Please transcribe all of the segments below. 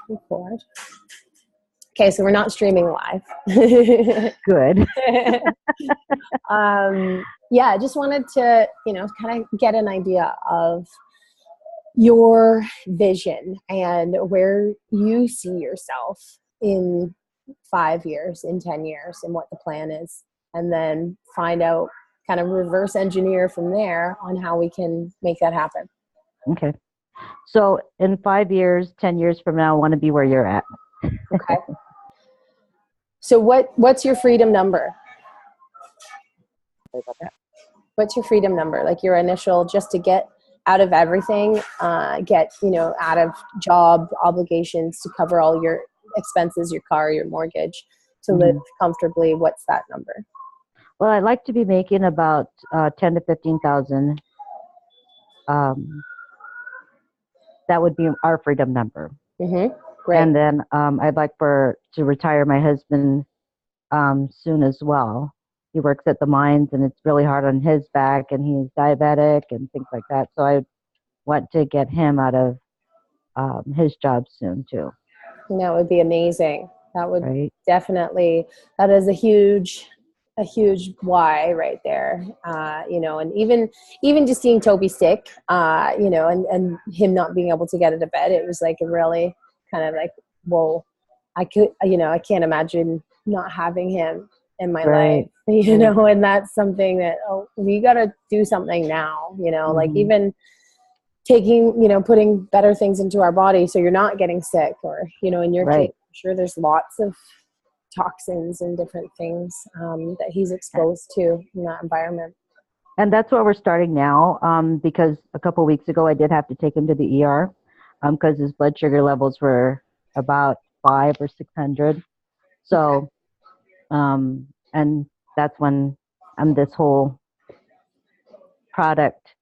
Record. Okay, so we're not streaming live. Good. Yeah, I just wanted to, kind of get an idea of your vision and where you see yourself in 5 years, in 10 years, and what the plan is. And then find out, kind of reverse engineer from there on how we can make that happen. Okay. So in 5 years, 10 years from now, I want to be where you're at. Okay. So what's your freedom number? Sorry about that. What's your freedom number? Like your initial, just to get out of everything, get, out of job obligations to cover all your expenses, your car, your mortgage, to live comfortably. What's that number? Well, I'd like to be making about 10 to 15,000. That would be our freedom number. Mm-hmm. Great. And then I'd like to retire my husband soon as well. He works at the mines, and it's really hard on his back, and he's diabetic and things like that. So I want to get him out of his job soon too. That would be amazing. That would definitely. That is a huge why right there. And even just seeing Toby sick, and him not being able to get out of bed, it was like a really kind of like, whoa, I can't imagine not having him in my life, and that's something that, we got to do something now, like even taking, putting better things into our body so you're not getting sick, or, in your case, I'm sure there's lots of toxins and different things that he's exposed to in that environment. And that's what we're starting now, because a couple weeks ago I did have to take him to the ER because his blood sugar levels were about 500 or 600. So, and that's when this whole product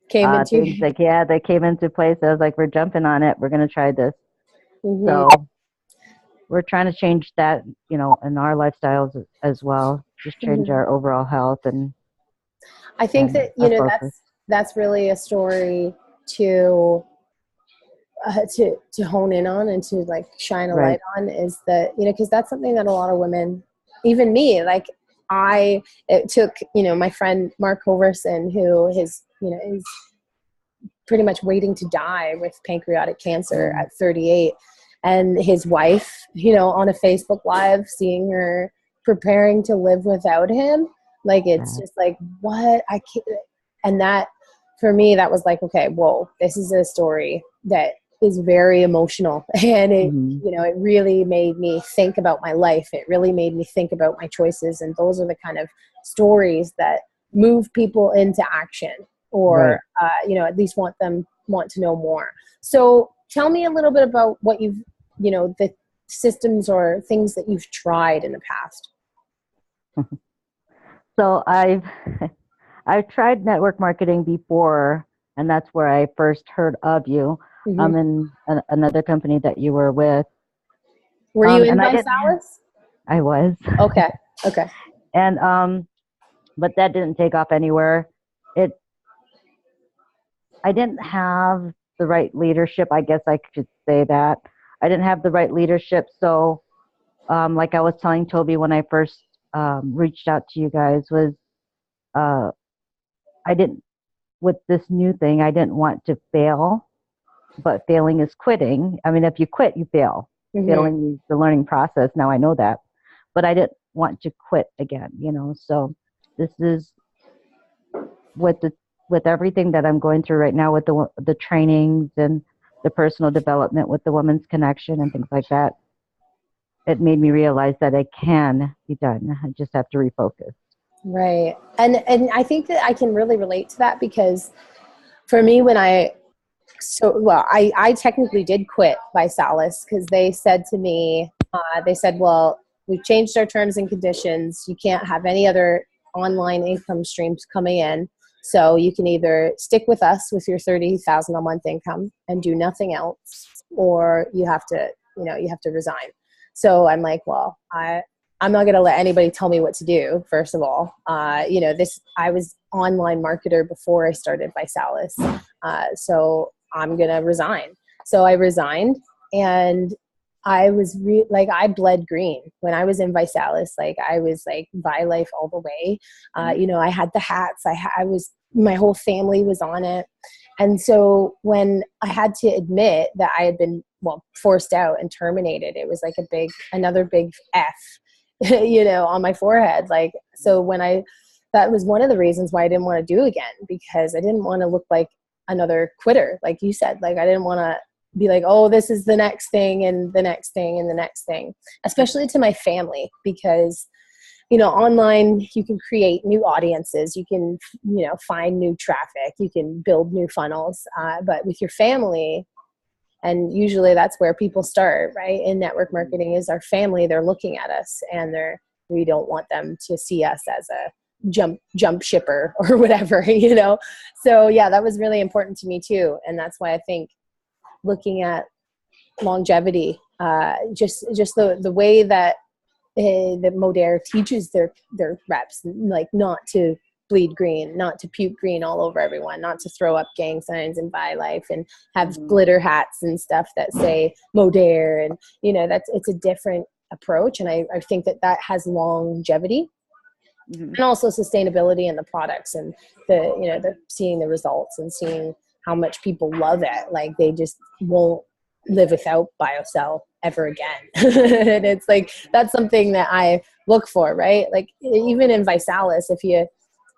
came into things like, they came into place. I was like, we're jumping on it. We're going to try this. Mm-hmm. So we're trying to change that, in our lifestyles as well. Just change our overall health. And I think that, that's really a story to hone in on and to like shine a light on, is that, because that's something that a lot of women, even me, like it took, my friend Mark Hoverson, who is pretty much waiting to die with pancreatic cancer at 38. And his wife, on a Facebook Live, seeing her preparing to live without him, like, it's just like, what? I can't. And that, for me, that was like, okay, whoa, this is a story that is very emotional. And it, it really made me think about my life. It really made me think about my choices. And those are the kind of stories that move people into action, or, at least want to know more. So tell me a little bit about what you've, the systems or things that you've tried in the past. So I've tried network marketing before, and that's where I first heard of you. In another company that you were with. Were you in ViSalus? I was. Okay. And but that didn't take off anywhere. I didn't have the right leadership. I guess I could say that. I didn't have the right leadership. So, like I was telling Toby when I first reached out to you guys, was with this new thing, I didn't want to fail, but failing is quitting. I mean, if you quit, you fail. Failing is the learning process. Now I know that, but I didn't want to quit again, so this is with everything that I'm going through right now, with the trainings and the personal development with the Women's Connection and things like that. It made me realize that it can be done. I just have to refocus. Right. And I think that I can really relate to that, because for me, I technically did quit ViSalus, because they said to me, well, we've changed our terms and conditions. You can't have any other online income streams coming in. So you can either stick with us with your $30,000 a month income and do nothing else, or you have to resign. So I'm like, well, I'm not going to let anybody tell me what to do. First of all, I was online marketer before I started ViSalus. So I'm going to resign. So I resigned. And I was like, I bled green when I was in Visalis. Like I was like Vi-Life all the way. You know, I had the hats. My whole family was on it. And so when I had to admit that I had been, well, forced out and terminated, it was like another big F, you know, on my forehead. Like, so that was one of the reasons why I didn't want to do it again, because I didn't want to look like another quitter. Like you said, like I didn't want to be like, oh, this is the next thing and the next thing and the next thing, especially to my family, because, you know, online you can create new audiences, you can, you know, find new traffic, you can build new funnels, but with your family, and usually that's where people start, right? In network marketing is our family. They're looking at us, and we don't want them to see us as a jump shipper or whatever, you know? So yeah, that was really important to me too. And that's why I think looking at longevity, just the way that that Modere teaches their reps, like not to bleed green, not to puke green all over everyone, not to throw up gang signs and Vi-Life and have glitter hats and stuff that say Modere, and you know, it's a different approach, and I think that has longevity. And also sustainability in the products, and the seeing the results and seeing how much people love it. Like they just won't live without BioCell ever again. And it's like, that's something that I look for, right? Like even in Visalis, if you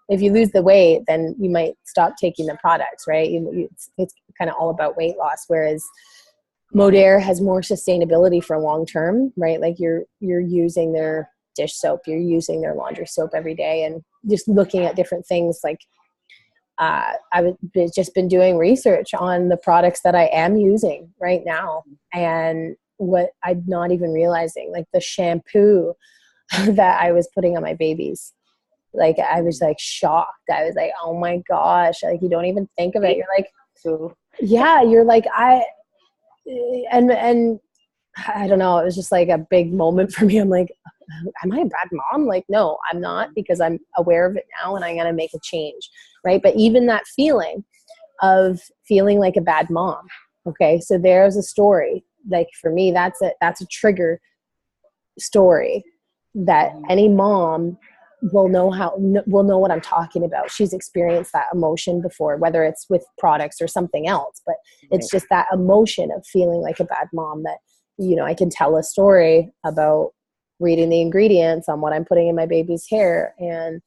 lose the weight, then you might stop taking the products, right? It's kind of all about weight loss. Whereas Modere has more sustainability for long term, right? Like you're using their dish soap, you're using their laundry soap every day, and just looking at different things. Like I've just been doing research on the products that I am using right now, and what I'm not even realizing, like the shampoo that I was putting on my babies. Like I was like shocked. I was like, oh my gosh, like you don't even think of it. You're like, yeah, you're like, and I don't know, it was just like a big moment for me. I'm like, am I a bad mom? Like, no, I'm not, because I'm aware of it now and I'm going to make a change. Right. But even that feeling of feeling like a bad mom. Okay. So there's a story. Like for me, that's a trigger story that any mom will know what I'm talking about. She's experienced that emotion before, whether it's with products or something else, but it's just that emotion of feeling like a bad mom that, you know, I can tell a story about reading the ingredients on what I'm putting in my baby's hair, and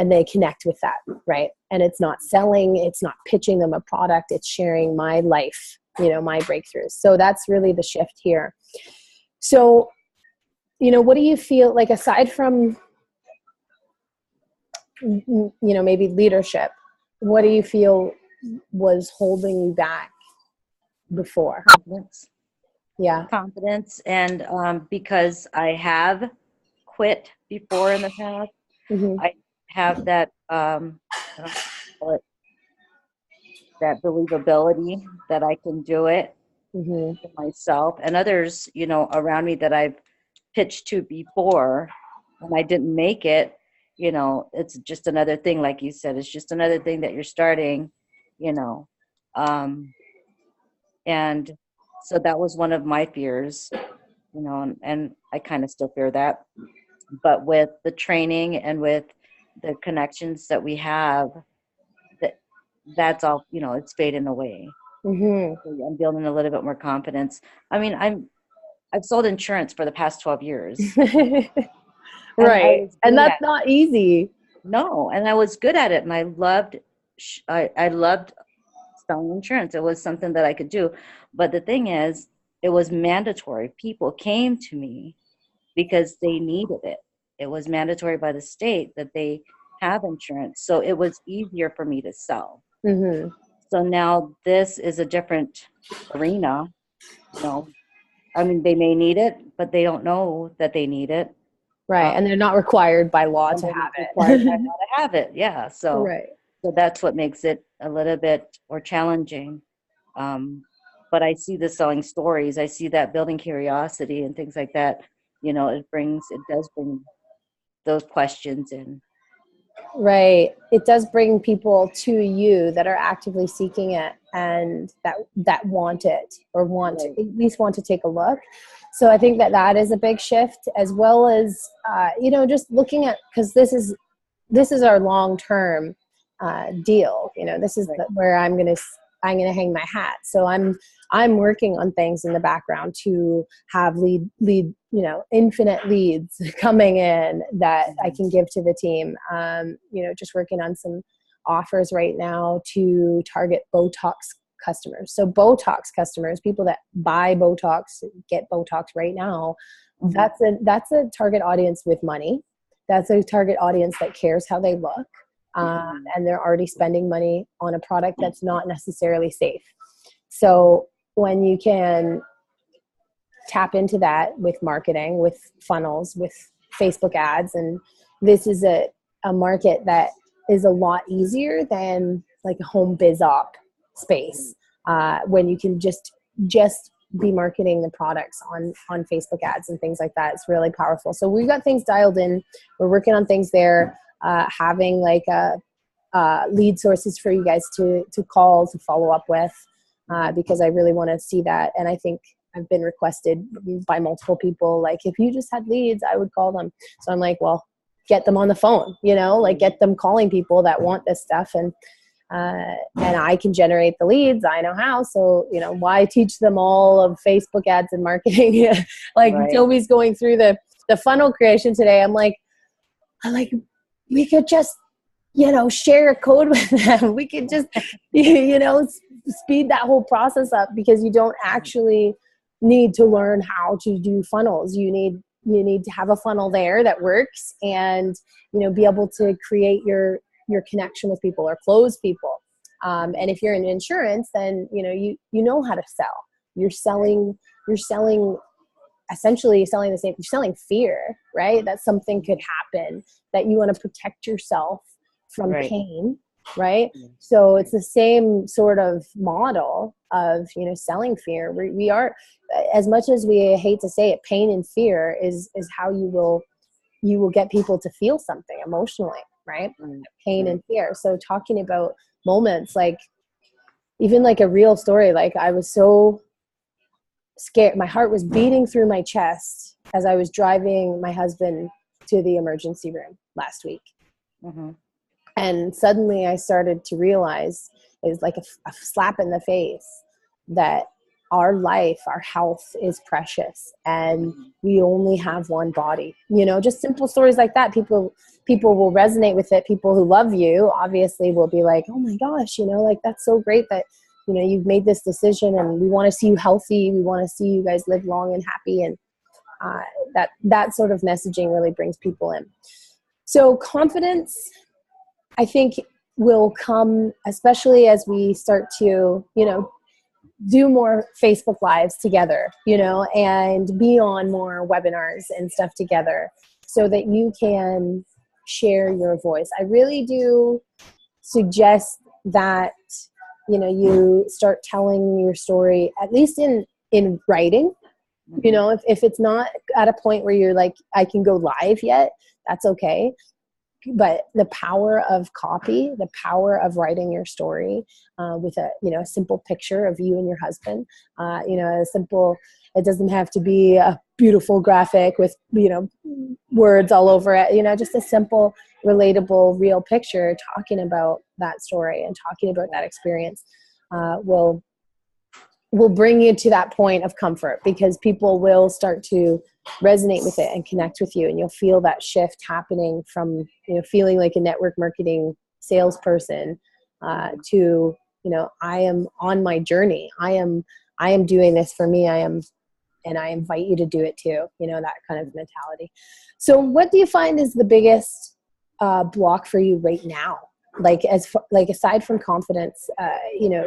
they connect with that, right? And it's not selling, it's not pitching them a product, it's sharing my life, you know, my breakthroughs. So that's really the shift here. So, you know, what do you feel like, aside from, you know, maybe leadership, what do you feel was holding you back before? Confidence. Yeah. Confidence. And because I have quit before in the past, I have that, I don't call it, that believability that I can do it for myself and others, you know, around me that I've pitched to before and I didn't make it. You know, it's just another thing, like you said, it's just another thing that you're starting, you know. And so that was one of my fears, you know, and I kind of still fear that. But with the training and with the connections that we have, that's all, you know, it's fading away. So I'm building a little bit more confidence. I mean, I've sold insurance for the past 12 years. Right. And that's not easy. No. And I was good at it. And I loved selling insurance. It was something that I could do. But the thing is, it was mandatory. People came to me because they needed it. It was mandatory by the state that they have insurance. So it was easier for me to sell. So now this is a different arena. You know, I mean, they may need it, but they don't know that they need it. Right. And they're not required by law to have it. Required by law to have it. Yeah. So, right. So that's what makes it a little bit more challenging. But I see the selling stories. I see that building curiosity and things like that. You know, it does bring those questions in. Right. It does bring people to you that are actively seeking it. and that want it, or at least want to take a look. So I think that is a big shift, as well as just looking at, because this is our long-term deal. This is where I'm gonna hang my hat. So I'm working on things in the background to have infinite leads coming in that I can give to the team. Just working on some offers right now to target Botox customers. So Botox customers, people that buy Botox, get Botox right now, that's a target audience with money. That's a target audience that cares how they look. And they're already spending money on a product that's not necessarily safe. So when you can tap into that with marketing, with funnels, with Facebook ads, and this is a market that is a lot easier than like a home biz op space, when you can just be marketing the products on Facebook ads and things like that. It's really powerful. So we've got things dialed in. We're working on things there, having like lead sources for you guys to call, to follow up with, because I really want to see that. And I think I've been requested by multiple people, like, if you just had leads, I would call them. So I'm like, well, get them on the phone, like get them calling people that want this stuff. And I can generate the leads. I know how. So, why teach them all of Facebook ads and marketing? Like right. Toby's going through the funnel creation today. I'm like, we could just, share a code with them. We could just, speed that whole process up, because you don't actually need to learn how to do funnels. You need to have a funnel there that works, and, be able to create your connection with people or close people. And if you're in insurance, then, you know how to sell. You're selling essentially selling the same, you're selling fear, right? That something could happen, that you want to protect yourself from right. pain, right? So it's the same sort of model of, selling fear. We are, as much as we hate to say it, pain and fear is how you will get people to feel something emotionally, right? Pain and fear. So talking about moments, like even like a real story, like I was so scared. My heart was beating through my chest as I was driving my husband to the emergency room last week. Mm-hmm. And suddenly I started to realize, it's like a slap in the face, that our life, our health is precious, and we only have one body. Just simple stories like that. People will resonate with it. People who love you obviously will be like, oh my gosh, like that's so great that, you've made this decision, and we want to see you healthy. We want to see you guys live long and happy. And that sort of messaging really brings people in. So confidence, I think, will come, especially as we start to, do more Facebook Lives together, and be on more webinars and stuff together, so that you can share your voice. I really do suggest that, you start telling your story, at least in writing. If it's not at a point where you're like, I can go live yet, that's okay. But the power of copy, the power of writing your story with a simple picture of you and your husband, it doesn't have to be a beautiful graphic with, words all over it, just a simple, relatable, real picture talking about that story and talking about that experience will bring you to that point of comfort, because people will start to resonate with it and connect with you, and you'll feel that shift happening from feeling like a network marketing salesperson to I am on my journey. I am doing this for me. And I invite you to do it too. That kind of mentality. So what do you find is the biggest block for you right now? Like aside from confidence,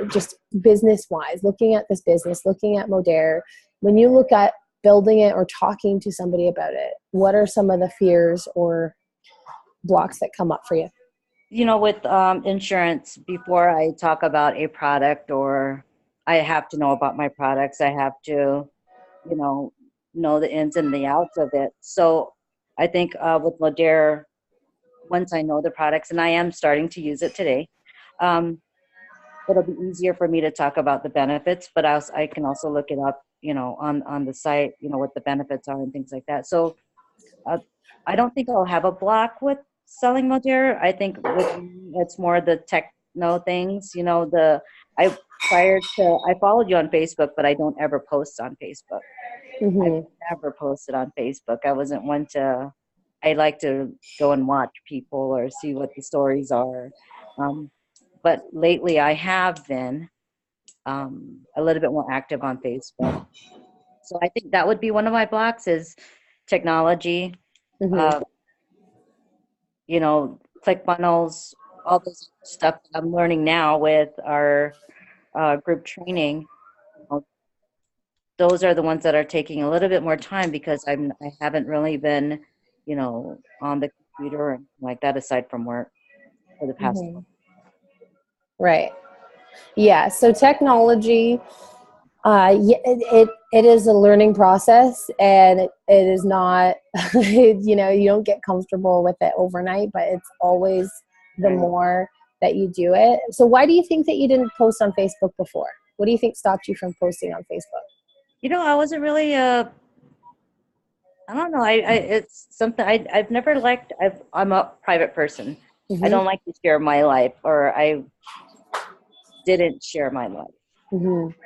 just business wise, looking at this business, looking at Modere, when you look at building it or talking to somebody about it, what are some of the fears or blocks that come up for you? With insurance, before I talk about a product, or I have to know about my products, I have to, know the ins and the outs of it. So I think with Modere, once I know the products, and I am starting to use it today, it'll be easier for me to talk about the benefits, but I can also look it up, on the site, what the benefits are and things like that. So I don't think I'll have a block with selling Modere. I think with me, it's more the techno things, I followed you on Facebook, but I don't ever post on Facebook. I've never posted on Facebook. I wasn't one to, I like to go and watch people or see what the stories are. But lately I have been a little bit more active on Facebook. So I think that would be one of my blocks is technology, ClickFunnels, all this stuff that I'm learning now with our group training. Those are the ones that are taking a little bit more time because I haven't really been, on the computer or anything like that aside from work for the past. Right. Yeah. So technology, it is a learning process, and it is not, you don't get comfortable with it overnight, but it's always the more that you do it. So why do you think that you didn't post on Facebook before? What do you think stopped you from posting on Facebook? I wasn't really, I don't know. It's something I've never liked. I'm a private person. I don't like to share my life, or I didn't share my life.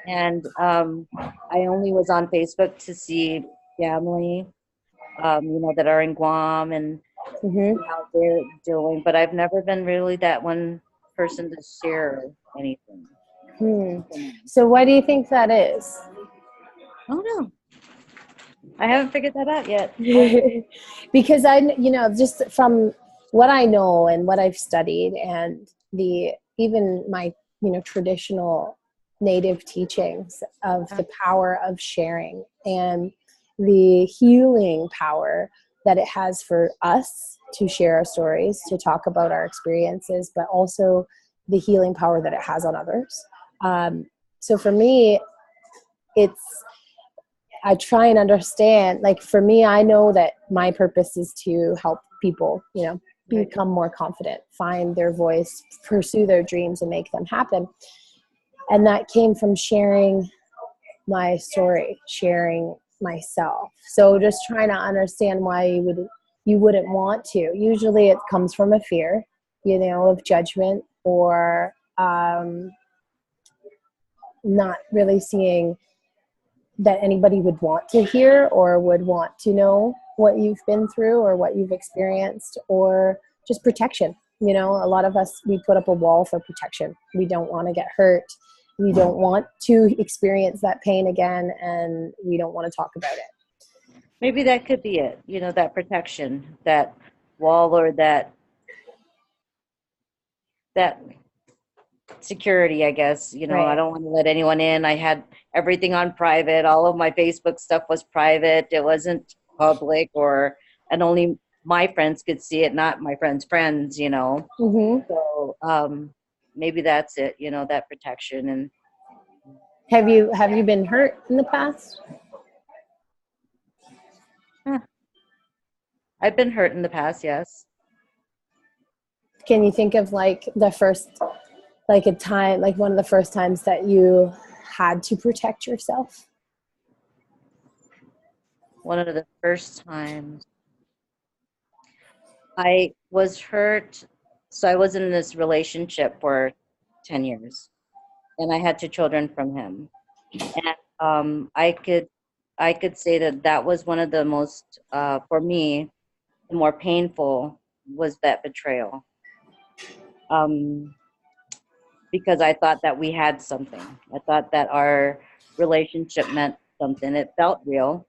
And I only was on Facebook to see family, that are in Guam and how they're doing. But I've never been really that one person to share anything. So why do you think that is? I don't know. I haven't figured that out yet. Because just from what I know and what I've studied, and even my, traditional Native teachings of the power of sharing and the healing power that it has for us to share our stories, to talk about our experiences, but also the healing power that it has on others. So for me, I try and understand, like for me, I know that my purpose is to help people, become more confident, find their voice, pursue their dreams, and make them happen. And that came from sharing my story, sharing myself. So just trying to understand why you wouldn't want to. Usually it comes from a fear, of judgment, or not really seeing that anybody would want to hear or would want to know what you've been through or what you've experienced, or just protection. A lot of us, we put up a wall for protection. We don't want to get hurt. We don't want to experience that pain again, and we don't want to talk about it. Maybe that could be it, that protection, that wall, or that security, I guess. Right. I don't want to let anyone in. I had everything on private. All of my Facebook stuff was private. It wasn't public, and only my friends could see it, not my friends' friends, So maybe that's it, that protection. And have you been hurt in the past? I've been hurt in the past, yes. Can you think of like a time, like one of the first times that you had to protect yourself? One of the first times I was hurt. So I was in this relationship for 10 years, and I had 2 children from him. And I could say that was one of the most, for me, the more painful was that betrayal. Because I thought that we had something. I thought that our relationship meant something. It felt real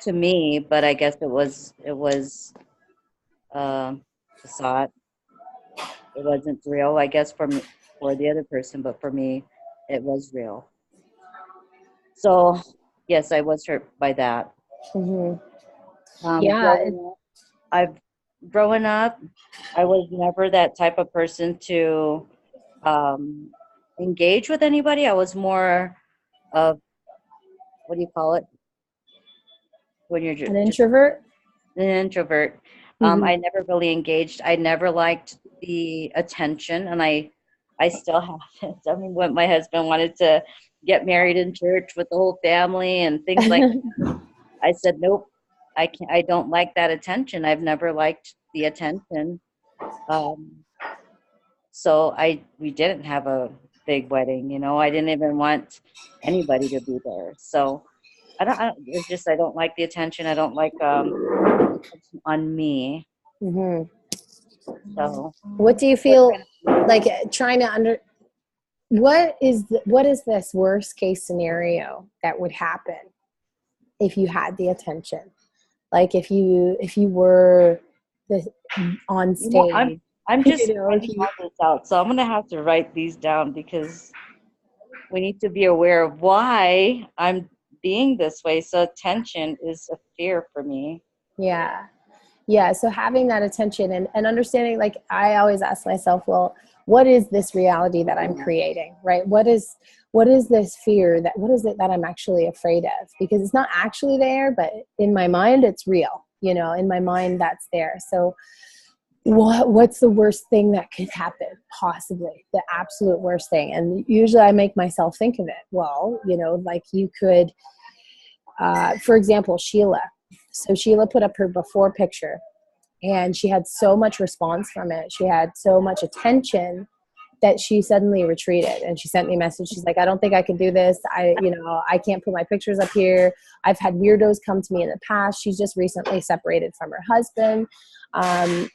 to me, but I guess it was facade. It wasn't real, I guess, for me, for the other person, but for me, it was real. So, yes, I was hurt by that. Growing up, I was never that type of person to engage with anybody. I was more of, what do you call it? When you're an introvert? An introvert. I never really engaged. I never liked the attention, and I still haven't. I mean, when my husband wanted to get married in church with the whole family and things like that, I said, nope, I can't. I don't like that attention. I've never liked the attention. So we didn't have a big wedding. I didn't even want anybody to be there. So it's just I don't like the attention. I don't like attention on me. Mm-hmm. So what do you feel like trying to what is this worst case scenario that would happen if you had the attention? Like if you were on stage. I'm just writing all this out, so I'm gonna have to write these down because we need to be aware of why I'm being this way. So attention is a fear for me. Yeah. So having that attention and understanding, like I always ask myself, well, what is this reality that I'm creating, right? What is this fear what is it that I'm actually afraid of? Because it's not actually there, but in my mind, it's real, in my mind that's there. So what's the worst thing that could happen? Possibly the absolute worst thing. And usually I make myself think of it. Well, like you could, for example, Sheila. So Sheila put up her before picture and she had so much response from it. She had so much attention that she suddenly retreated and she sent me a message. She's like, I don't think I can do this. I can't put my pictures up here. I've had weirdos come to me in the past. She's just recently separated from her husband.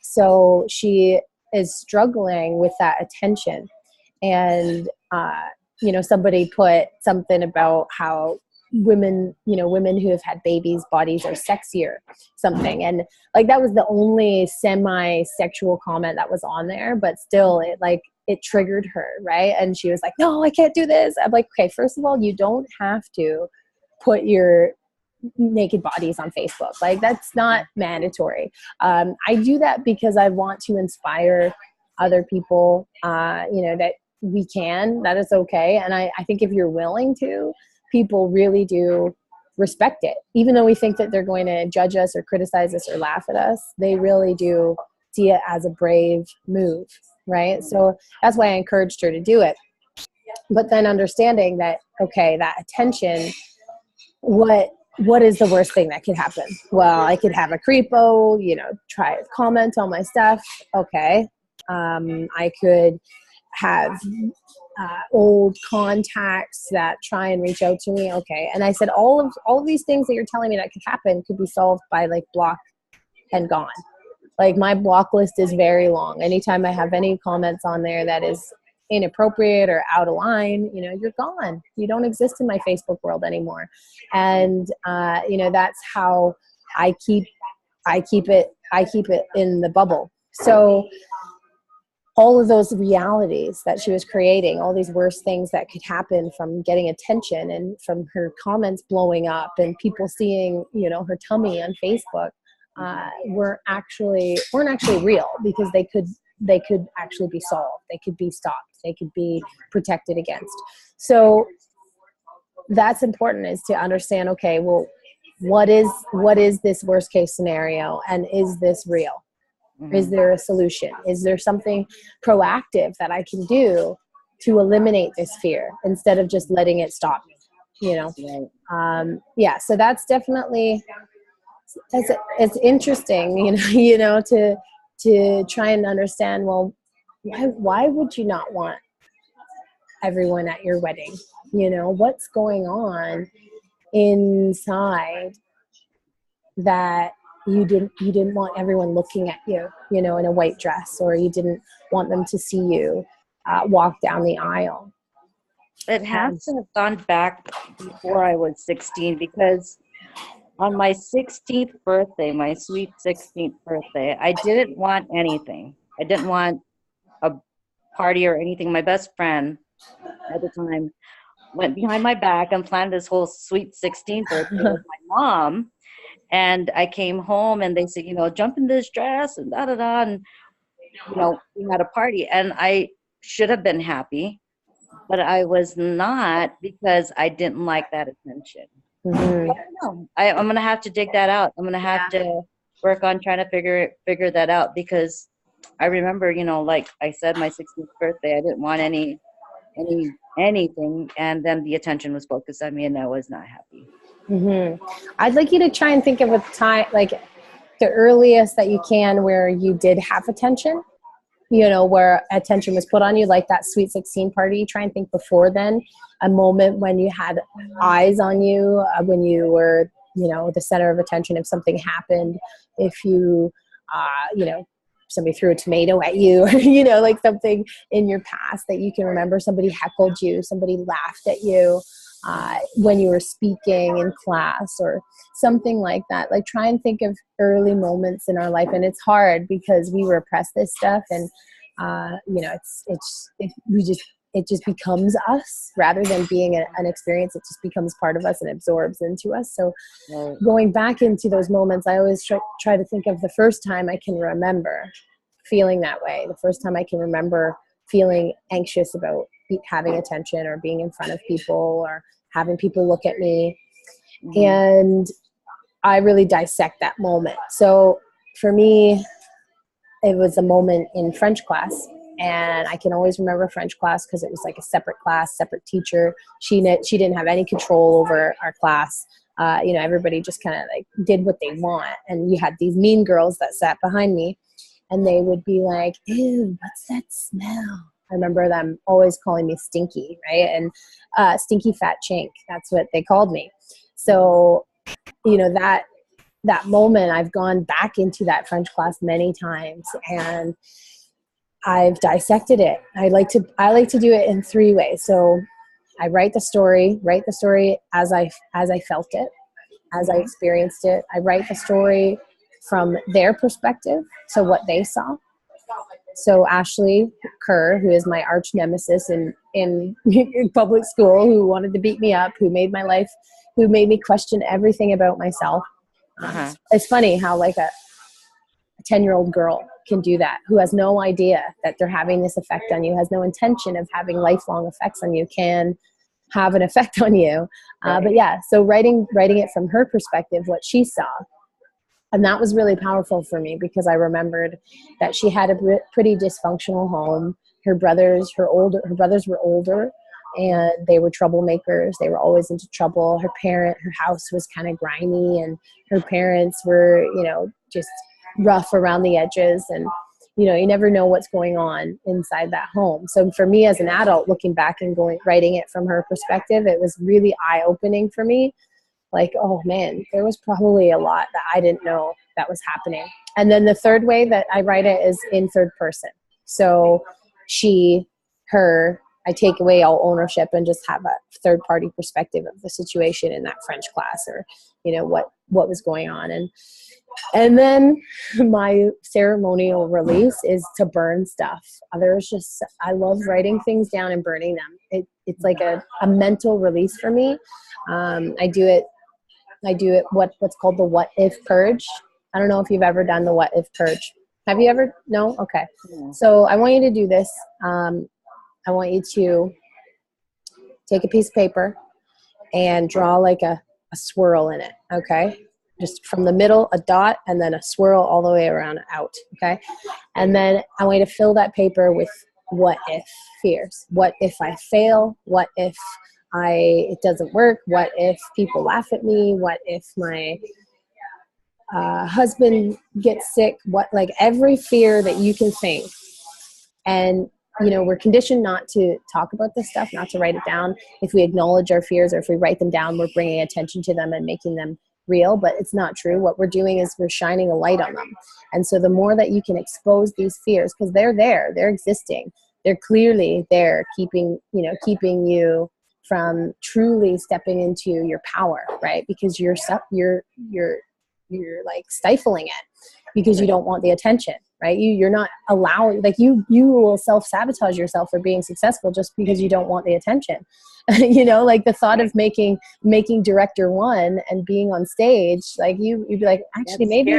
So she is struggling with that attention. And, somebody put something about how women who have had babies' bodies are sexier, something. And like, that was the only semi-sexual comment that was on there, but still it triggered her, right? And she was like, no, I can't do this. I'm like, okay, first of all, you don't have to put your naked bodies on Facebook. Like, that's not mandatory. I do that because I want to inspire other people, that that is okay. And I think if you're willing to, people really do respect it. Even though we think that they're going to judge us or criticize us or laugh at us, they really do see it as a brave move, right? So that's why I encouraged her to do it. But then understanding that, okay, that attention, what is the worst thing that could happen? Well, I could have a creepo, try to comment on my stuff. Okay. I could have old contacts that try and reach out to me. Okay. And I said, all of these things that you're telling me that could happen could be solved by like block and gone. Like, my block list is very long. Anytime I have any comments on there that is inappropriate or out of line, you're gone. You don't exist in my Facebook world anymore. And, that's how I keep it in the bubble. So all of those realities that she was creating, all these worst things that could happen from getting attention and from her comments blowing up and people seeing, her tummy on Facebook, weren't actually real, because they could actually be solved. They could be stopped. They could be protected against. So that's important, is to understand, okay, well, what is this worst case scenario, and is this real? Mm-hmm. Is there a solution? Is there something proactive that I can do to eliminate this fear instead of just letting it stop me? Right. So that's definitely, it's interesting, to try and understand, well, why would you not want everyone at your wedding? What's going on inside that you didn't want everyone looking at you, in a white dress, or you didn't want them to see you walk down the aisle. It has to have gone back before I was 16, because on my 16th birthday, my sweet 16th birthday, I didn't want anything. I didn't want a party or anything. My best friend at the time went behind my back and planned this whole sweet 16th birthday with my mom. And I came home and they said, jump in this dress and da-da-da. And, we had a party, and I should have been happy, but I was not, because I didn't like that attention. Mm-hmm. I don't know. I'm going to have to dig that out. I'm going to have to work on trying to figure that out, because I remember, like I said, my 16th birthday, I didn't want anything, and then the attention was focused on me, and I was not happy. I'd like you to try and think of a time, like the earliest that you can, where you did have attention, where attention was put on you, like that Sweet 16 party. Try and think before then, a moment when you had eyes on you, when you were, the center of attention. If something happened, if you, somebody threw a tomato at you, like something in your past that you can remember, somebody heckled you, somebody laughed at you, when you were speaking in class or something like that. Like, try and think of early moments in our life. And it's hard because we repress this stuff, and it just becomes us rather than being an experience. It just becomes part of us and absorbs into us. So going back into those moments, I always try to think of the first time I can remember feeling that way, the first time I can remember feeling anxious about having attention or being in front of people or having people look at me. And I really dissect that moment. So for me, it was a moment in French class, and I can always remember French class because it was like a separate class, separate teacher. She didn't have any control over our class. Everybody just kind of like did what they want. And you had these mean girls that sat behind me, and they would be like, "Ew, what's that smell?" I remember them always calling me Stinky, right? And Stinky Fat Chink, that's what they called me. So, that moment, I've gone back into that French class many times, and I've dissected it. I like to do it in 3 ways. So I write the story as I felt it, as I experienced it. I write the story from their perspective, so what they saw. So Ashley Kerr, who is my arch nemesis in public school, who wanted to beat me up, who made me question everything about myself. It's funny how like a 10-year-old girl can do that, who has no idea that they're having this effect on you, has no intention of having lifelong effects on you, can have an effect on you. But yeah, so writing it from her perspective, what she saw. And that was really powerful for me because I remembered that she had a pretty dysfunctional home. Her brothers were older, and they were troublemakers. They were always into trouble. Her house was kind of grimy, and her parents were, just rough around the edges. And, you never know what's going on inside that home. So for me as an adult, looking back and writing it from her perspective, it was really eye-opening for me. Like, oh man, there was probably a lot that I didn't know that was happening. And then the third way that I write it is in third person. So she, her, I take away all ownership and just have a third party perspective of the situation in that French class, or, what was going on. And then my ceremonial release is to burn stuff. I love writing things down and burning them. It's like a mental release for me. I do it what's called the what if purge. I don't know if you've ever done the what if purge. Have you ever? No? Okay. Yeah. So I want you to do this. I want you to take a piece of paper and draw like a swirl in it. Okay. Just from the middle, a dot, and then a swirl all the way around out. Okay. And then I want you to fill that paper with what if fears. What if I fail? What if it doesn't work? What if people laugh at me? What if my husband gets sick? Like every fear that you can think. And, we're conditioned not to talk about this stuff, not to write it down. If we acknowledge our fears, or if we write them down, we're bringing attention to them and making them real, but it's not true. What we're doing is we're shining a light on them. And so the more that you can expose these fears, because they're there, they're existing, they're clearly there, keeping you from truly stepping into your power, right? Because you're like stifling it because you don't want the attention, right? You're not allowing, like you will self-sabotage yourself for being successful just because you don't want the attention. Like the thought of making director one and being on stage, like you'd be like, actually, maybe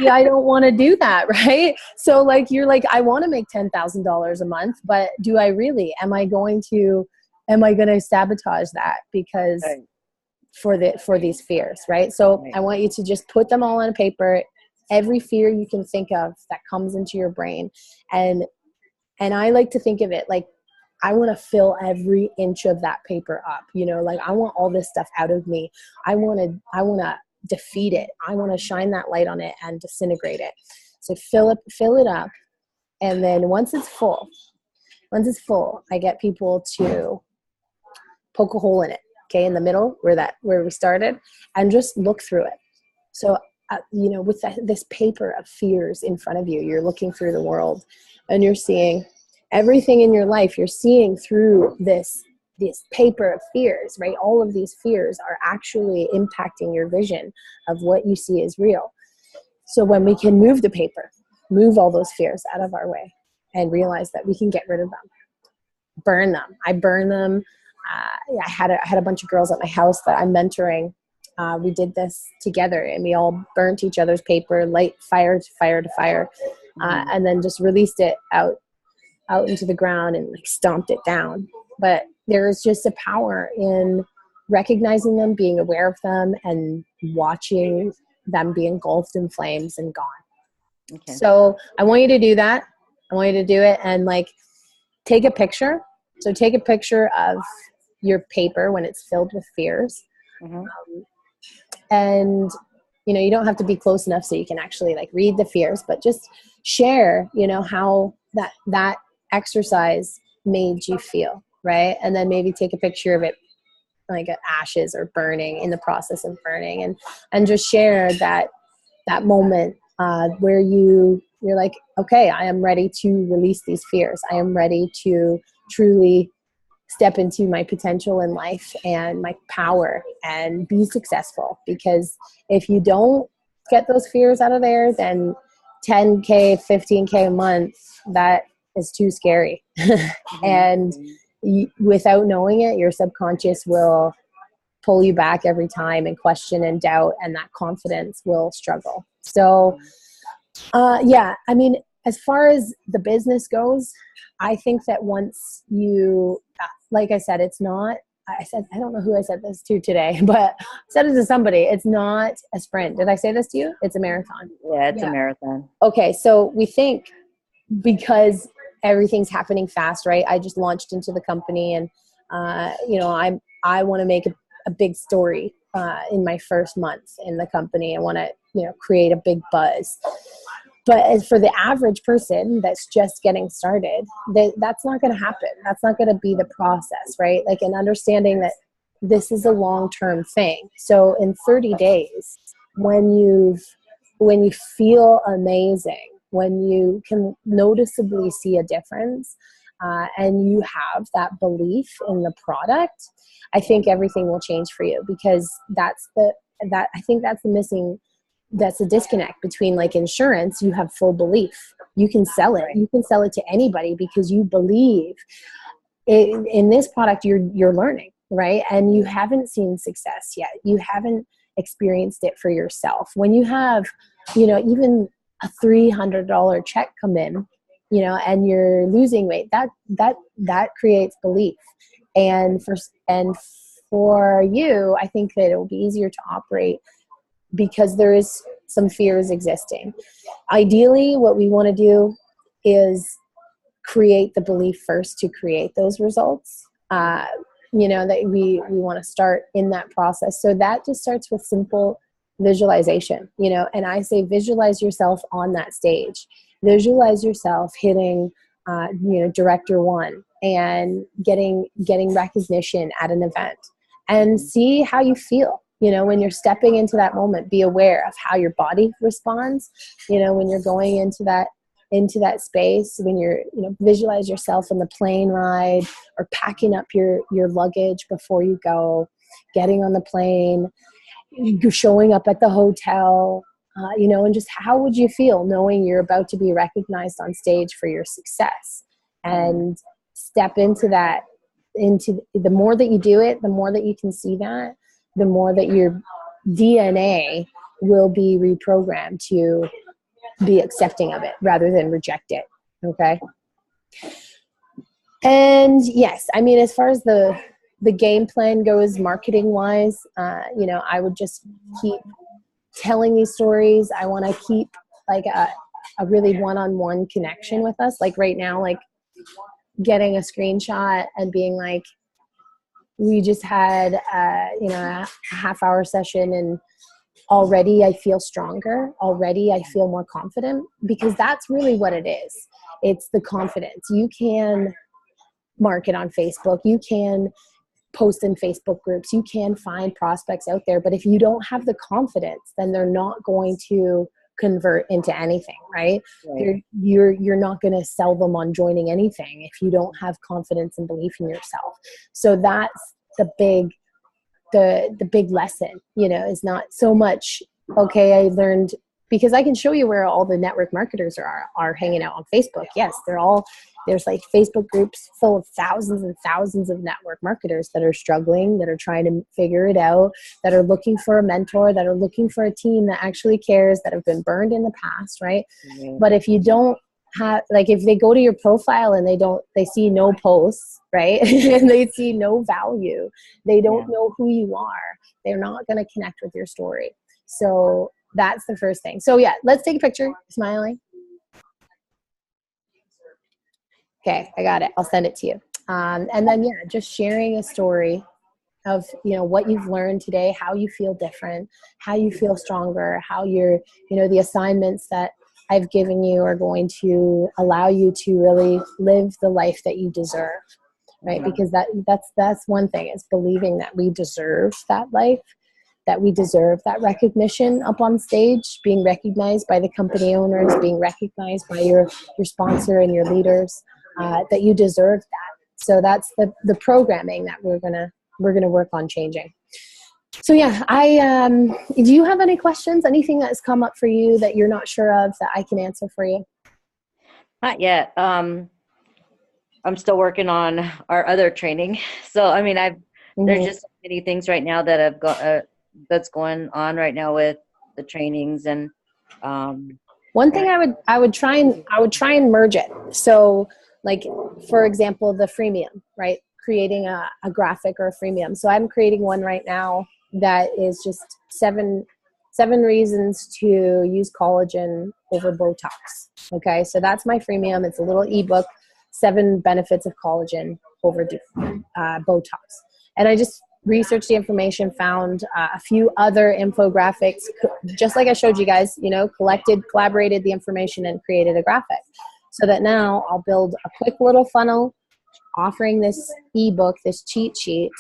I don't want to do that, right? So like you're like, I want to make $10,000 a month, but do I really? Am I going to sabotage that because for these fears, right? So I want you to just put them all on paper, every fear you can think of that comes into your brain. And I like to think of it like, I want to fill every inch of that paper up, you know, like I want all this stuff out of me. I want to defeat it. I want to shine that light on it and disintegrate it. So fill it up. And then once it's full, I get people to poke a hole in it, okay, in the middle where we started, and just look through it. So, you know, with this paper of fears in front of you, you're looking through the world and you're seeing everything in your life. You're seeing through this paper of fears, right? All of these fears are actually impacting your vision of what you see as real. So when we can move the paper, move all those fears out of our way and realize that we can get rid of them, burn them. I burn them. I had a bunch of girls at my house that I'm mentoring. We did this together and we all burnt each other's paper, light fire to fire to fire, and then just released it out into the ground and like stomped it down. But there's just a power in recognizing them, being aware of them, and watching them be engulfed in flames and gone. Okay. So I want you to do that. I want you to do it and like take a picture. So take a picture of your paper when it's filled with fears. Mm-hmm. And, you know, you don't have to be close enough so you can actually like read the fears, but just share, you know, how that exercise made you feel, right? And then maybe take a picture of it like ashes or burning, in the process of burning, and just share that moment where you're like, okay, I am ready to release these fears. I am ready to truly step into my potential in life and my power and be successful. Because if you don't get those fears out of there, then 10K, 15K a month, that is too scary. And without knowing it, your subconscious will pull you back every time and question and doubt, and that confidence will struggle. So, yeah, I mean, as far as the business goes, I think that once you, like I said, it's not, I don't know who I said this to today, but I said it to somebody. It's not a sprint. Did I say this to you? It's a marathon. Yeah, it's a marathon. Okay, so we think because everything's happening fast, right? I just launched into the company, and you know, I want to make a big story in my first month in the company. I want to, you know, create a big buzz. But as for the average person that's just getting started, that's not going to happen. That's not going to be the process, right? Like, an understanding that this is a long-term thing. So in 30 days, when you feel amazing, when you can noticeably see a difference, and you have that belief in the product, I think everything will change for you. Because I think that's the missing. That's a disconnect between, like, insurance. You have full belief. You can sell it. You can sell it to anybody because you believe in this product. You're learning, right? And you haven't seen success yet. You haven't experienced it for yourself. When you have, you know, even a $300 check come in, you know, and you're losing weight, that creates belief. And for you, I think that it will be easier to operate because there is some fears existing. Ideally, what we want to do is create the belief first to create those results. You know, that we want to start in that process. So that just starts with simple visualization, you know, and I say visualize yourself on that stage. Visualize yourself hitting, you know, director one and getting recognition at an event, and see how you feel. You know, when you're stepping into that moment, be aware of how your body responds. You know, when you're going into that space, when you're, you know, visualize yourself on the plane ride or packing up your luggage before you go, getting on the plane, showing up at the hotel, you know, and just how would you feel knowing you're about to be recognized on stage for your success, and step into that. The more that you do it, the more that you can see that, the more that your DNA will be reprogrammed to be accepting of it rather than reject it. Okay. And yes, I mean, as far as the game plan goes, marketing wise, you know, I would just keep telling these stories. I want to keep like a really one-on-one connection with us. Like right now, like getting a screenshot and being like, we just had a half-hour session, and already I feel stronger. Already I feel more confident, because that's really what it is. It's the confidence. You can market on Facebook. You can post in Facebook groups. You can find prospects out there. But if you don't have the confidence, then they're not going to convert into anything, right? You're not going to sell them on joining anything if you don't have confidence and belief in yourself. So that's the big lesson, is not so much, okay, I learned, because I can show you where all the network marketers are hanging out on Facebook. Yes, there's like Facebook groups full of thousands and thousands of network marketers that are struggling, that are trying to figure it out, that are looking for a mentor, that are looking for a team that actually cares, that have been burned in the past, right? Mm-hmm. But if you don't have, like, if they go to your profile and they see no posts, right? And they see no value, they don't know who you are, they're not going to connect with your story. So that's the first thing. So yeah, let's take a picture, smiling. Okay, I got it. I'll send it to you. And then, just sharing a story of, what you've learned today, how you feel different, how you feel stronger, how you're, the assignments that I've given you are going to allow you to really live the life that you deserve, right? Because that's one thing, is believing that we deserve that life, that we deserve that recognition up on stage, being recognized by the company owners, being recognized by your sponsor and your leaders, that you deserve that. So that's the programming that we're gonna work on changing. So yeah, do you have any questions? Anything that's come up for you that you're not sure of that I can answer for you? Not yet. I'm still working on our other training. So I mean, there's just so many things right now that have got that's going on right now with the trainings, and one thing I would try and merge it. So like, for example, the freemium, right? Creating a graphic or a freemium. So I'm creating one right now that is just seven reasons to use collagen over Botox. Okay, so that's my freemium. It's a little ebook, 7 benefits of collagen over Botox. And I just researched the information, found a few other infographics, just like I showed you guys, collaborated the information and created a graphic. So that now I'll build a quick little funnel offering this ebook, this cheat sheet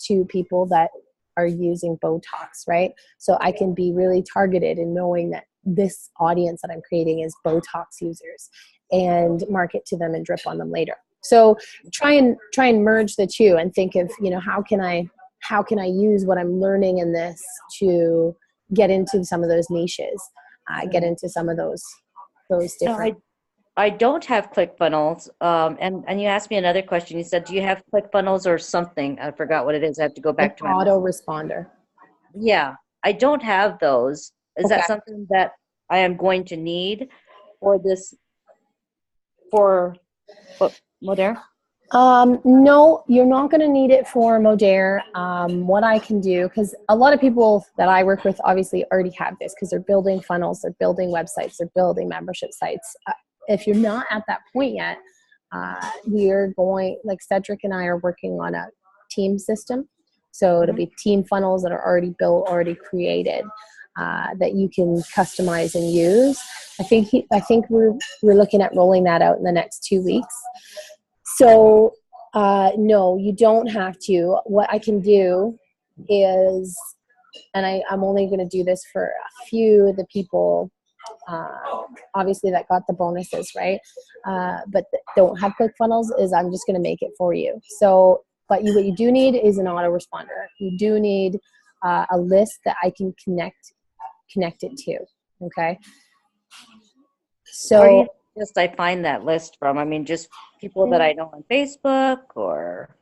to people that are using Botox, right? So I can be really targeted in knowing that this audience that I'm creating is Botox users, and market to them and drip on them later. So try and merge the two and think of, how can I use what I'm learning in this to get into some of those niches, get into some of those different. I don't have ClickFunnels. And you asked me another question. You said, do you have ClickFunnels or something? I forgot what it is. I have to go back to my autoresponder. Yeah, I don't have those. Is that something that I am going to need for this, for Modere? No, you're not going to need it for Modere. What I can do, because a lot of people that I work with obviously already have this, because they're building funnels, they're building websites, they're building membership sites. If you're not at that point yet, we're going, like Cedric and I are working on a team system. So it'll be team funnels that are already built, already created, that you can customize and use. I think we're looking at rolling that out in the next 2 weeks. So no, you don't have to. What I can do is, and I'm only going to do this for a few of the people, obviously that got the bonuses, right? But don't have ClickFunnels, is I'm just going to make it for you. So, but what you do need is an autoresponder. You do need a list that I can connect it to. Okay. So where do you just I find that list from? I mean, just people that I know on Facebook, or?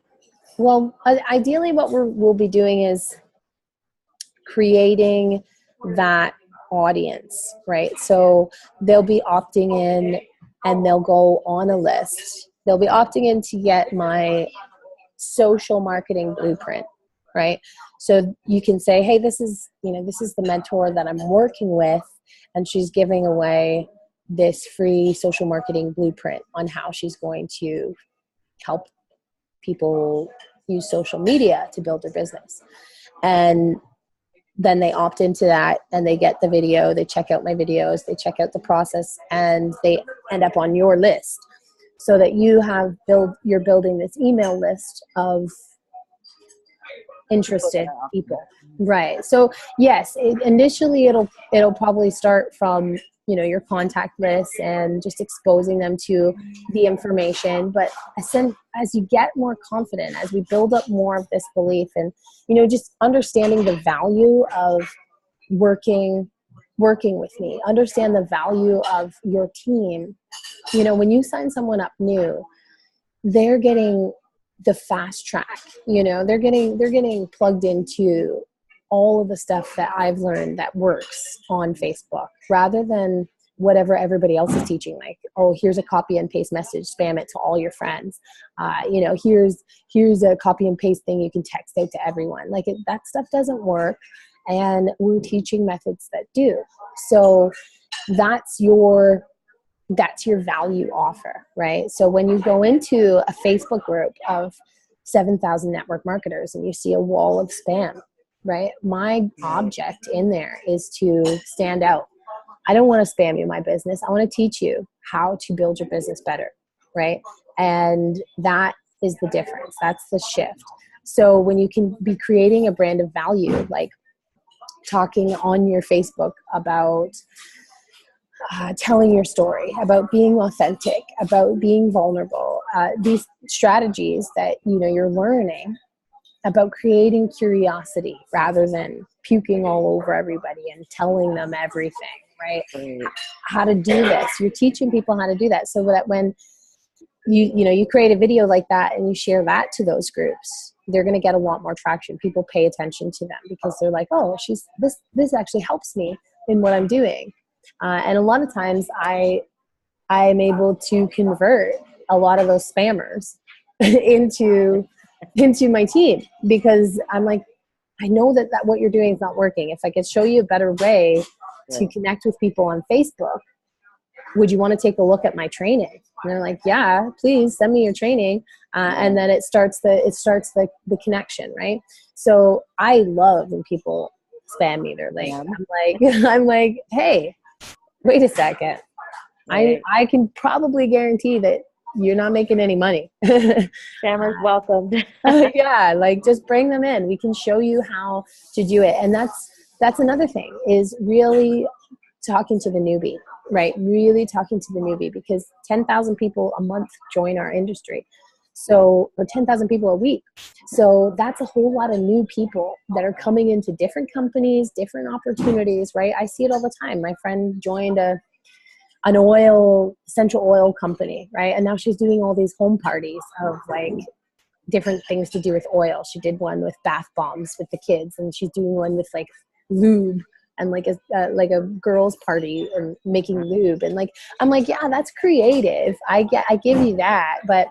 Well, ideally what we'll be doing is creating that audience, right? So they'll be opting in and they'll go on a list. They'll be opting in to get my social marketing blueprint. right? So you can say, hey, this is the mentor that I'm working with, and she's giving away this free social marketing blueprint on how she's going to help people use social media to build their business. And then they opt into that, and they get the video, they check out my videos, they check out the process, and they end up on your list, so that you're building this email list of interested people. Right. So yes, initially it'll probably start from, your contact list and just exposing them to the information. But as you get more confident, as we build up more of this belief, and, just understanding the value of working with me, understand the value of your team. When you sign someone up new, they're getting the fast track, they're getting plugged into all of the stuff that I've learned that works on Facebook, rather than whatever everybody else is teaching. Like, oh, here's a copy and paste message, spam it to all your friends. Here's a copy and paste thing you can text out to everyone. Like, that stuff doesn't work. And we're teaching methods that do. So that's your value offer, right? So when you go into a Facebook group of 7,000 network marketers and you see a wall of spam, right? My object in there is to stand out. I don't want to spam you my business. I want to teach you how to build your business better, right? And that is the difference. That's the shift. So when you can be creating a brand of value, like talking on your Facebook about telling your story, about being authentic, about being vulnerable, these strategies that you're learning, about creating curiosity rather than puking all over everybody and telling them everything, right? How to do this. You're teaching people how to do that, so that when you create a video like that and you share that to those groups, they're going to get a lot more traction. People pay attention to them because they're like, oh, this actually helps me in what I'm doing. And a lot of times I'm able to convert a lot of those spammers into my team, because I'm like, I know that what you're doing is not working. If I could show you a better way to connect with people on Facebook, would you want to take a look at my training? And they're like, yeah, please send me your training. And then it starts the connection, right? So I love when people spam me. They're like, I'm like, hey, wait a second. I can probably guarantee that you're not making any money. Spammers welcomed. Yeah, like, just bring them in. We can show you how to do it. And that's another thing, is really talking to the newbie, right? Really talking to the newbie, because 10,000 people a month join our industry. So, or 10,000 people a week. So that's a whole lot of new people that are coming into different companies, different opportunities, right? I see it all the time. My friend joined an essential oil company, right? And now she's doing all these home parties of like different things to do with oil. She did one with bath bombs with the kids, and she's doing one with like lube, and like a girls' party and making lube. And like, I'm like, yeah, that's creative. I give you that, but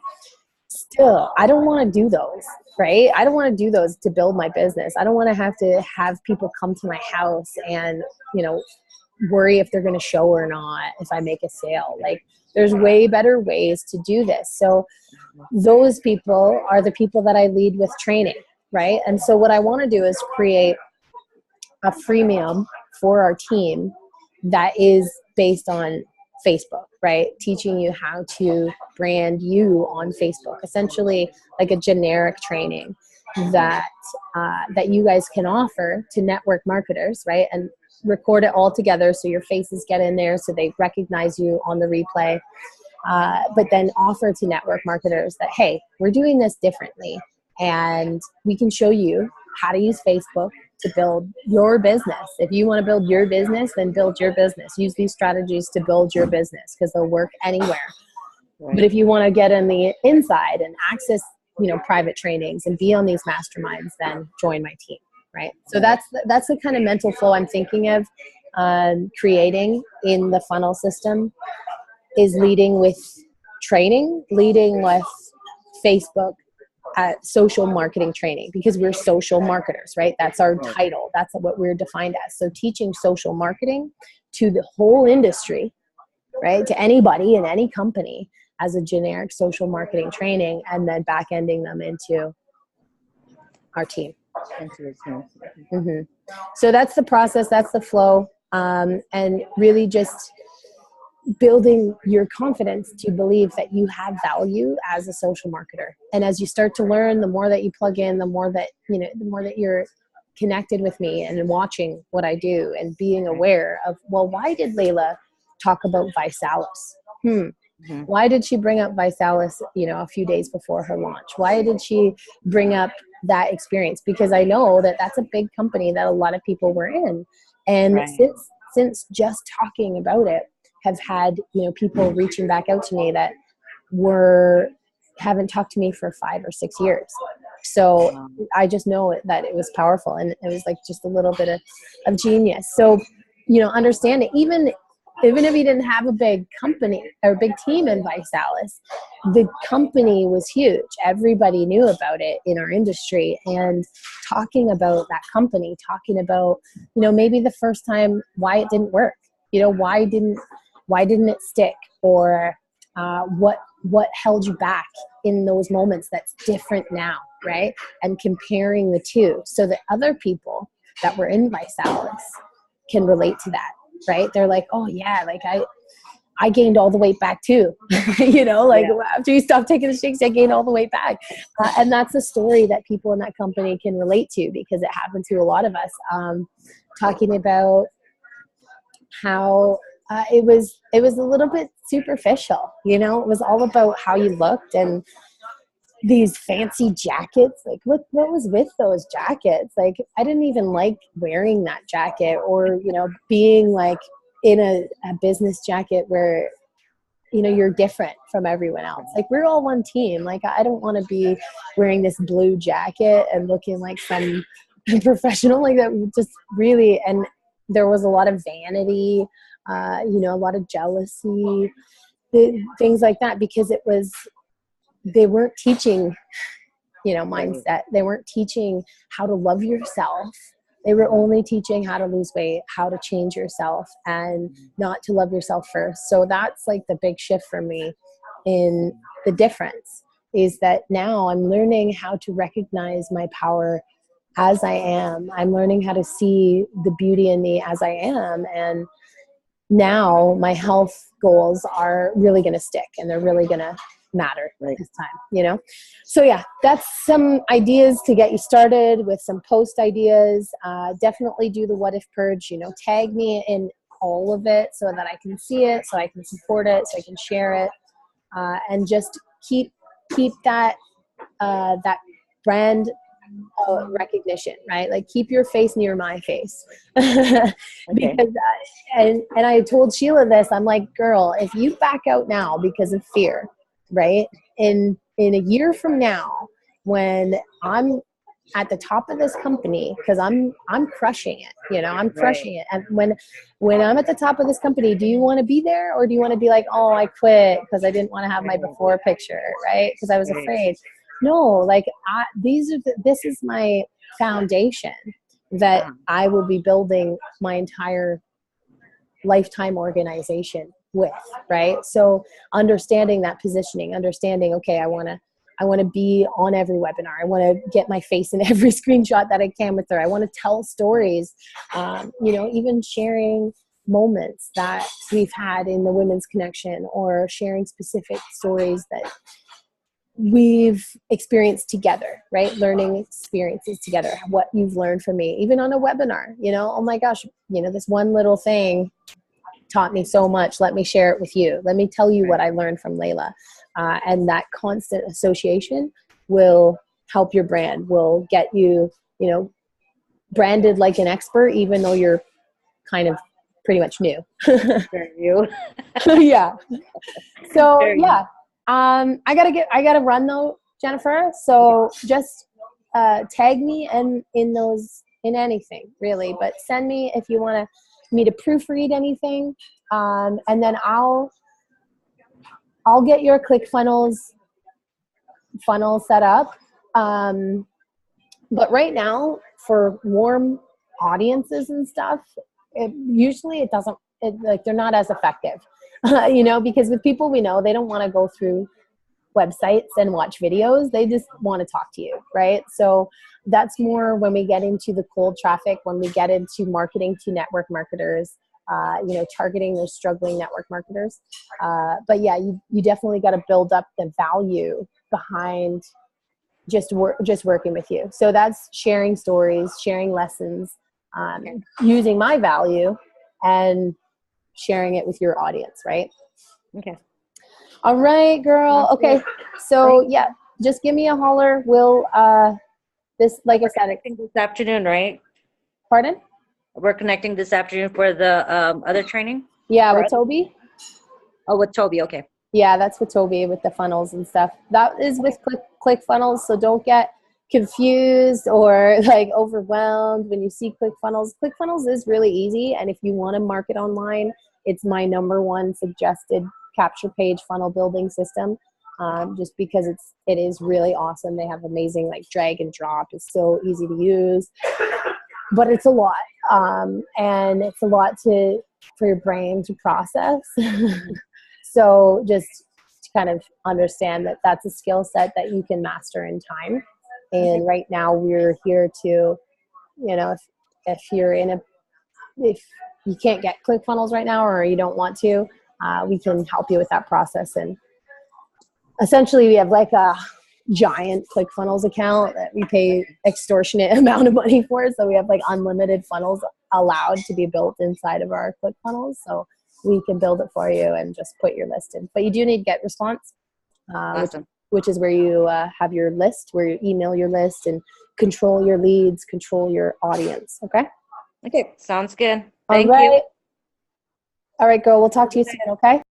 still, I don't want to do those, right? I don't want to do those to build my business. I don't want to have people come to my house and, worry if they're going to show or not if I make a sale. Like, there's way better ways to do this. So those people are the people that I lead with training, right? And so what I want to do is create a freemium for our team that is based on Facebook, right? Teaching you how to brand you on Facebook, essentially like a generic training that you guys can offer to network marketers, right? And record it all together so your faces get in there so they recognize you on the replay. But then offer to network marketers that, hey, we're doing this differently, and we can show you how to use Facebook to build your business. If you want to build your business, then build your business. Use these strategies to build your business, because they'll work anywhere. Right. But if you want to get on the inside and access, private trainings and be on these masterminds, then join my team, right? So that's the kind of mental flow I'm thinking of creating in the funnel system, is leading with training, leading with Facebook at social marketing training, because we're social marketers, right? That's our title. That's what we're defined as. So teaching social marketing to the whole industry, right? To anybody in any company as a generic social marketing training, and then back ending them into our team. Mm-hmm. So that's the process. That's the flow. And really just building your confidence to believe that you have value as a social marketer. And as you start to learn, the more that you plug in, the more that, the more that you're connected with me and watching what I do and being aware of, well, why did Layla talk about ViSalus? Why did she bring up ViSalus, a few days before her launch? Why did she bring up that experience? Because I know that that's a big company that a lot of people were in. And since just talking about it, have had, people reaching back out to me that haven't talked to me for 5 or 6 years. So I just know that it was powerful, and it was like just a little bit of genius. So, understand it, even if you didn't have a big company or a big team in ViSalus, the company was huge. Everybody knew about it in our industry, and talking about that company, talking about, maybe the first time why it didn't work, why didn't it stick, or what held you back in those moments that's different now, right? And comparing the two so that other people that were in ViSalus can relate to that, right? They're like, oh yeah, like I gained all the weight back too. After you stopped taking the shakes, I gained all the weight back. And that's a story that people in that company can relate to, because it happened to a lot of us. Talking about how it was a little bit superficial, it was all about how you looked and these fancy jackets. Like what was with those jackets? Like I didn't even like wearing that jacket, or, being like in a business jacket where, you're different from everyone else. Like we're all one team. Like I don't want to be wearing this blue jacket and looking like some professional, like that. Just really, and there was a lot of vanity, a lot of jealousy, things like that, because they weren't teaching, mindset. They weren't teaching how to love yourself. They were only teaching how to lose weight, how to change yourself, and not to love yourself first. So that's like the big shift for me in the difference, is that now I'm learning how to recognize my power as I am. I'm learning how to see the beauty in me as I am. And now my health goals are really going to stick, and they're really going to matter this time, So yeah, that's some ideas to get you started with, some post ideas. Definitely do the what if purge, tag me in all of it so that I can see it, so I can support it, so I can share it, and just keep that brand recognition, right? Like keep your face near my face. Because and I told Sheila this, I'm like, girl, if you back out now because of fear, right, in a year from now, when I'm at the top of this company, because I'm crushing it, I'm crushing it, and when I'm at the top of this company, do you want to be there, or do you want to be like, oh, I quit because I didn't want to have my before picture, right, because I was afraid? No, like this is my foundation that I will be building my entire lifetime organization with, right? So understanding that positioning, understanding, okay, I want to be on every webinar. I want to get my face in every screenshot that I can with her. I want to tell stories, even sharing moments that we've had in the Women's Connection, or sharing specific stories that we've experienced together, right? Learning experiences together, what you've learned from me, even on a webinar, oh my gosh, this one little thing taught me so much. Let me share it with you. Let me tell you what I learned from Layla. And that constant association will help your brand, will get you, branded like an expert, even though you're kind of pretty much new. Yeah. So yeah. I gotta run though, Jennifer. So just tag me in anything really, but send me if you want me to proofread anything, and then I'll get your ClickFunnels funnel set up, But right now, for warm audiences and stuff, usually like they're not as effective, because with people we know, they don't want to go through websites and watch videos. They just want to talk to you, right? So that's more when we get into the cold traffic, when we get into marketing to network marketers, targeting those struggling network marketers. But yeah, you definitely got to build up the value behind just working with you. So that's sharing stories, sharing lessons, using my value and sharing it with your audience, right? Okay. All right, girl. Okay. So yeah, just give me a holler. We'll, like I said, this afternoon, right? Pardon? We're connecting this afternoon for the other training? Yeah, with Toby. Oh, with Toby. Okay. Yeah, that's with Toby with the funnels and stuff. That is with ClickFunnels. So don't get confused or like overwhelmed when you see ClickFunnels. ClickFunnels is really easy. And if you want to market online, it's my #1 suggested capture page funnel building system. Just because it is really awesome. They have amazing like drag and drop. It's so easy to use, but it's a lot. And it's a lot for your brain to process. So just to kind of understand that that's a skill set that you can master in time. And right now we're here to, if you can't get ClickFunnels right now or you don't want to, we can help you with that process. And essentially we have like a giant ClickFunnels account that we pay extortionate amount of money for. So we have like unlimited funnels allowed to be built inside of our ClickFunnels. So we can build it for you and just put your list in. But you do need GetResponse, Awesome. which is where you have your list, where you email your list and control your leads, control your audience. Okay? Okay. Sounds good. Thank you. you. All right, girl. We'll talk to you soon, okay?